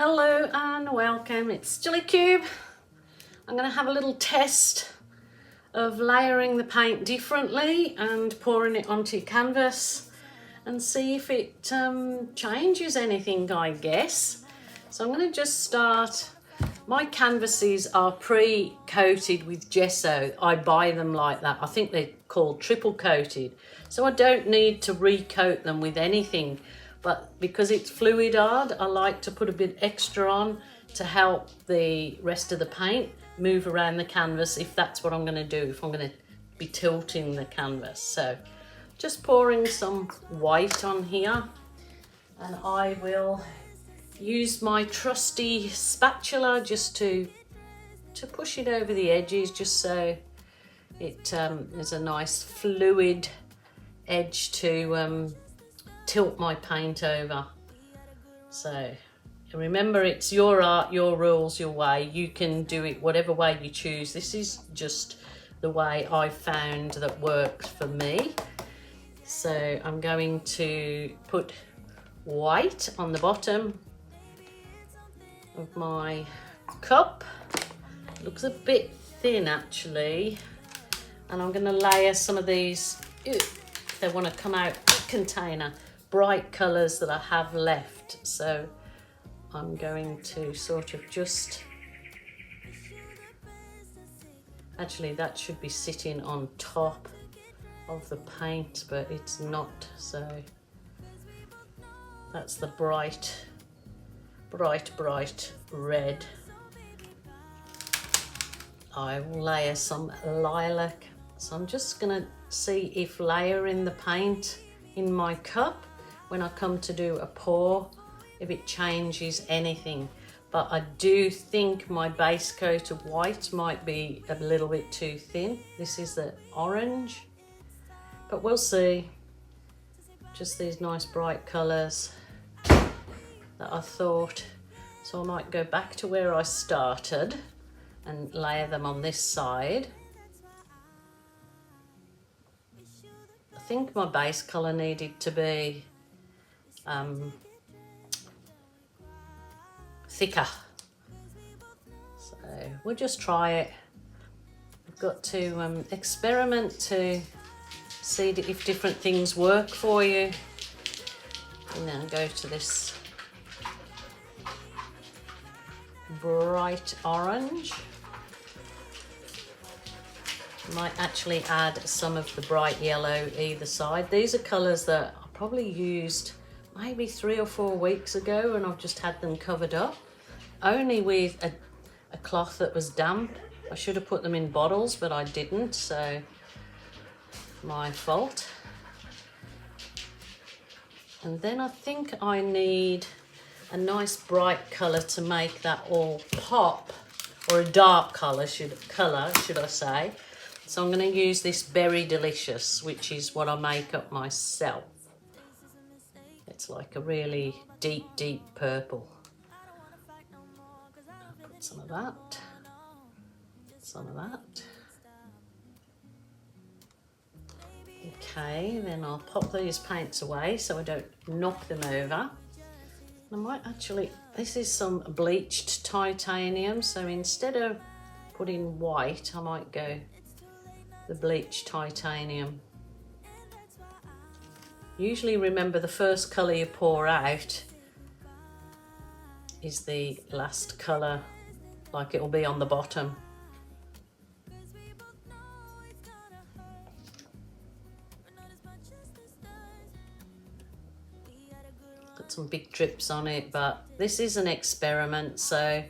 Hello and welcome, it's Jelly Cube. I'm going to have a little test of layering the paint differently and pouring it onto canvas and see if it changes anything, I guess. So I'm going to just start. My canvases are pre-coated with gesso. I buy them like that. I think they're called triple coated. So I don't need to recoat them with anything. But because it's fluid art, I like to put a bit extra on to help the rest of the paint move around the canvas if that's what I'm going to do, if I'm going to be tilting the canvas. So just pouring some white on here, and I will use my trusty spatula just to push it over the edges, just so it there's a nice fluid edge to tilt my paint over. So remember, it's your art, your rules, your way. You can do it whatever way you choose. This is just the way I found that works for me. So I'm going to put white on the bottom of my cup. Looks a bit thin actually, and I'm going to layer some of these, if they want to come out the container, bright colours that I have left. So I'm going to sort of just, actually that should be sitting on top of the paint, but it's not. So that's the bright red. I will layer some lilac. So I'm just gonna see if layering the paint in my cup, when I come to do a pour, if it changes anything. But I do think my base coat of white might be a little bit too thin. This is the orange, but we'll see. Just these nice bright colours that I thought. So I might go back to where I started and layer them on this side. I think my base colour needed to be thicker. So we'll just try it. I've got to experiment to see if different things work for you. And then go to this bright orange. Might actually add some of the bright yellow either side. These are colours that I probably used maybe 3 or 4 weeks ago, and I've just had them covered up only with a cloth that was damp. I should have put them in bottles, but I didn't, so my fault. And then I think I need a nice bright colour to make that all pop, or a dark colour should I say. So I'm going to use this Berry Delicious, which is what I make up myself. It's like a really deep purple. I'll put some of that, some of that. Okay, then I'll pop these paints away so I don't knock them over. I might actually, this is some bleached titanium, so instead of putting white, I might go the bleached titanium. Usually remember, the first colour you pour out is the last colour, like it will be on the bottom. Got some big drips on it, but this is an experiment, so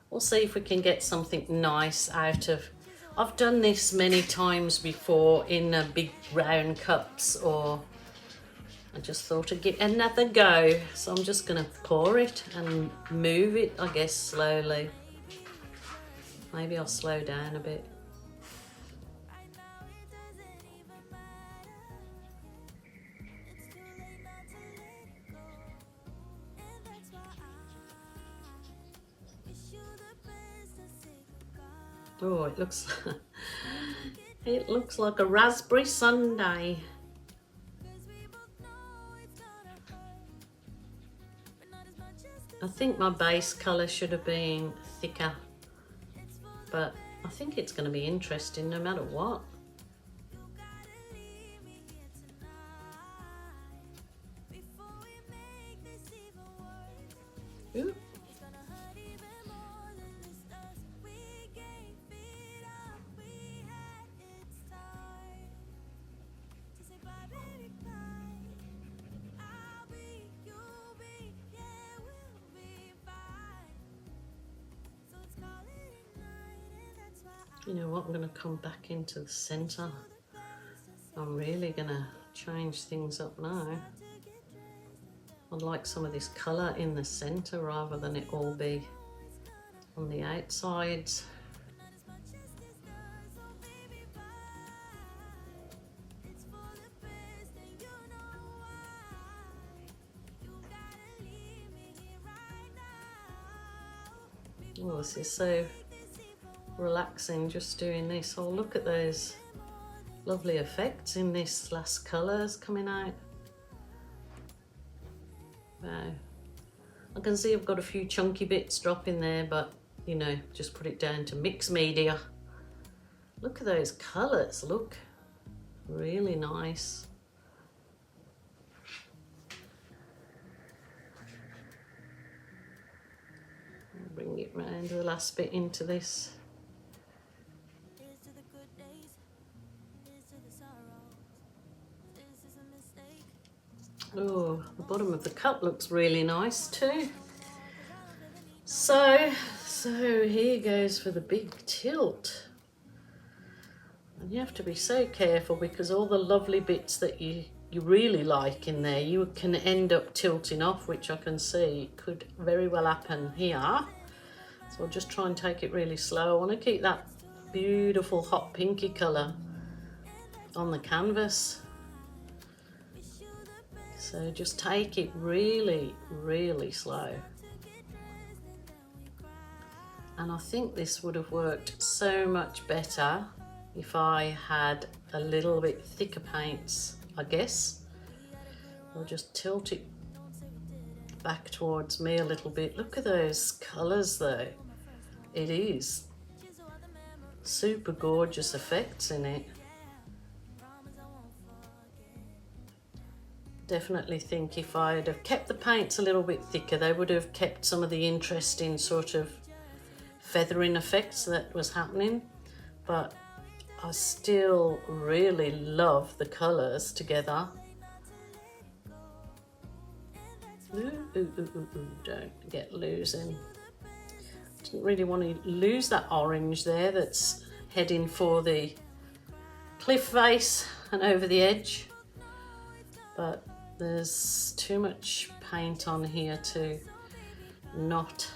we'll see if we can get something nice out of. I've done this many times before in big round cups, or I just thought I'd give another go. So I'm just going to pour it and move it, I guess, slowly. Maybe I'll slow down a bit. Oh, it looks it looks like a raspberry sundae. I think my base colour should have been thicker, but I think it's going to be interesting no matter what. Ooh. You know what, I'm going to come back into the centre. I'm really going to change things up now. I'd like some of this colour in the centre rather than it all be on the outsides. Oh, this is so relaxing just doing this. Oh, look at those lovely effects in this last colours coming out. Wow. I can see I've got a few chunky bits dropping there, but you know, just put it down to mixed media. Look at those colours, look. Really nice. Bring it round the last bit into this. Oh, the bottom of the cup looks really nice too. So here goes for the big tilt. And you have to be so careful because all the lovely bits that you really like in there, you can end up tilting off, which I can see could very well happen here. So I'll just try and take it really slow. I want to keep that beautiful hot pinky colour on the canvas. So just take it really, really slow. And I think this would have worked so much better if I had a little bit thicker paints, I guess. I'll just tilt it back towards me a little bit. Look at those colours though. It is super gorgeous effects in it. Definitely think if I'd have kept the paints a little bit thicker, they would have kept some of the interesting sort of feathering effects that was happening. But I still really love the colours together. Don't get losing. Didn't really want to lose that orange there that's heading for the cliff face and over the edge. But there's too much paint on here to not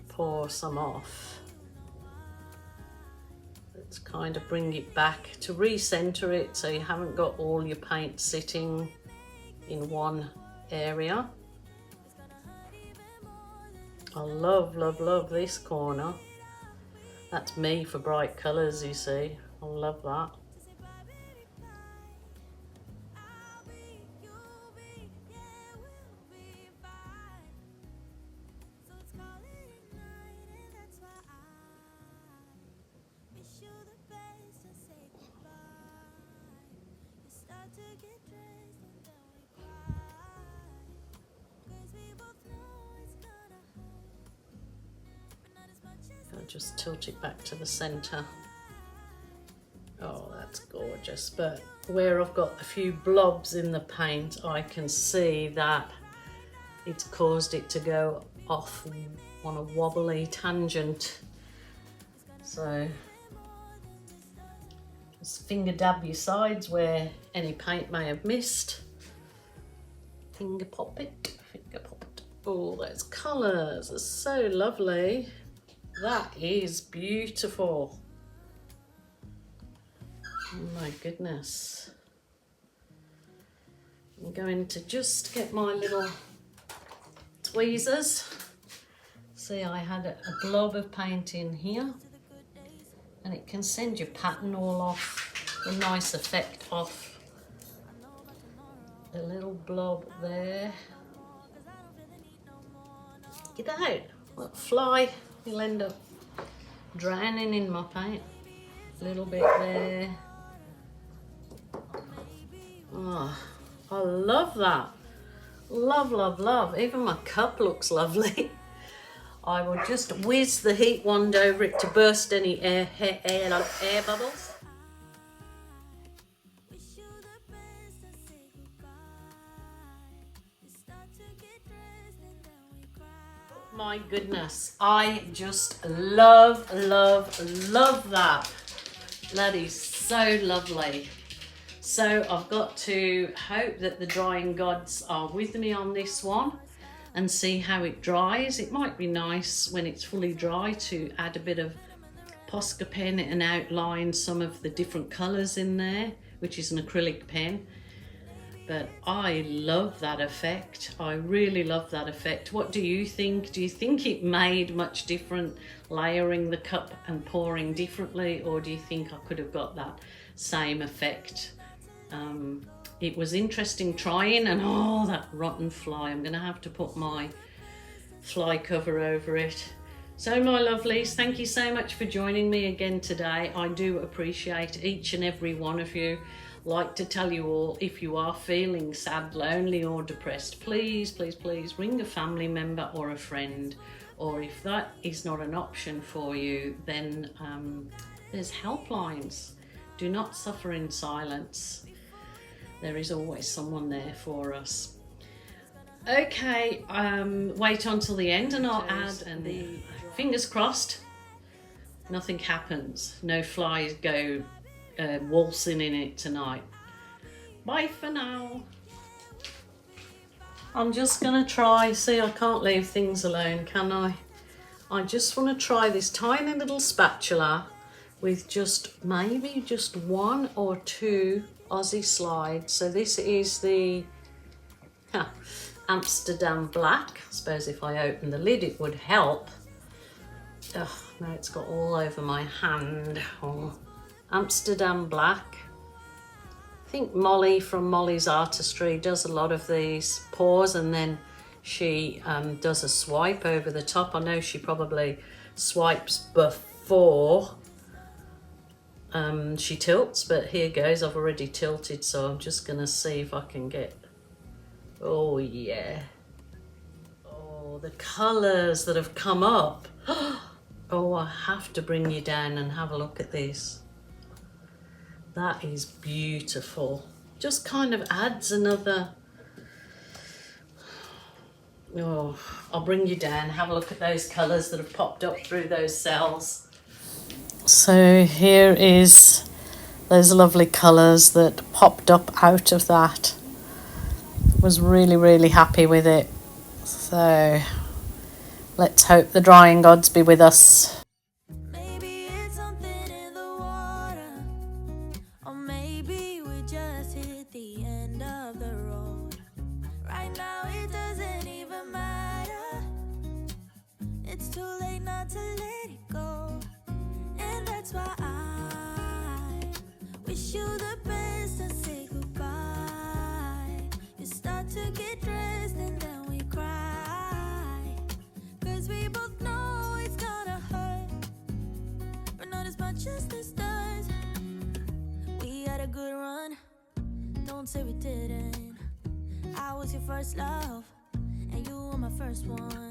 pour some off. Let's kind of bring it back to recenter it so you haven't got all your paint sitting in one area. I love, love, love this corner. That's me for bright colours, you see. I love that. I'll just tilt it back to the centre. Oh, that's gorgeous. But where I've got a few blobs in the paint, I can see that it's caused it to go off on a wobbly tangent. So just finger dab your sides where any paint may have missed. Finger pop it, finger pop it. Oh, those colours are so lovely. That is beautiful. Oh my goodness. I'm going to just get my little tweezers. See, I had a blob of paint in here, and it can send your pattern all off, the nice effect off. A little blob there. Get out. That fly, you'll end up drowning in my paint. A little bit there. Oh, I love that. Love, love, love. Even my cup looks lovely. I will just whiz the heat wand over it to burst any air bubbles. My goodness, I just love, love, love that. That is so lovely. So I've got to hope that the drying gods are with me on this one and see how it dries. It might be nice when it's fully dry to add a bit of Postal pen and outline some of the different colours in there, which is an acrylic pen. But I love that effect. I really love that effect. What do you think? Do you think it made much different layering the cup and pouring differently, or do you think I could have got that same effect? It was interesting trying, and oh, that rotten fly. I'm gonna have to put my fly cover over it. So my lovelies, thank you so much for joining me again today. I do appreciate each and every one of you. Like to tell you all, if you are feeling sad, lonely or depressed, please, please, please ring a family member or a friend. Or if that is not an option for you, then there's helplines. Do not suffer in silence. There is always someone there for us. Okay, wait until the end and I'll add, and the fingers crossed, nothing happens. No flies go waltzing in it tonight. Bye for now. I'm just gonna try, see, I can't leave things alone, can I? I just want to try this tiny little spatula with just maybe just 1 or 2 Aussie slides. So this is the Amsterdam Black. I suppose if I open the lid it would help. Ugh, now it's got all over my hand. Oh. Amsterdam Black. I think Molly from Molly's Artistry does a lot of these pours, and then she does a swipe over the top. I know she probably swipes before she tilts, but here goes. I've already tilted, so I'm just gonna see if I can get, oh yeah. Oh, the colours that have come up. Oh, I have to bring you down and have a look at this. That is beautiful. Just kind of adds another, oh, I'll bring you down, have a look at those colours that have popped up through those cells. So here is those lovely colours that popped up out of that. Was really, really happy with it. So let's hope the drying gods be with us. Say we didn't. I was your first love, and you were my first one.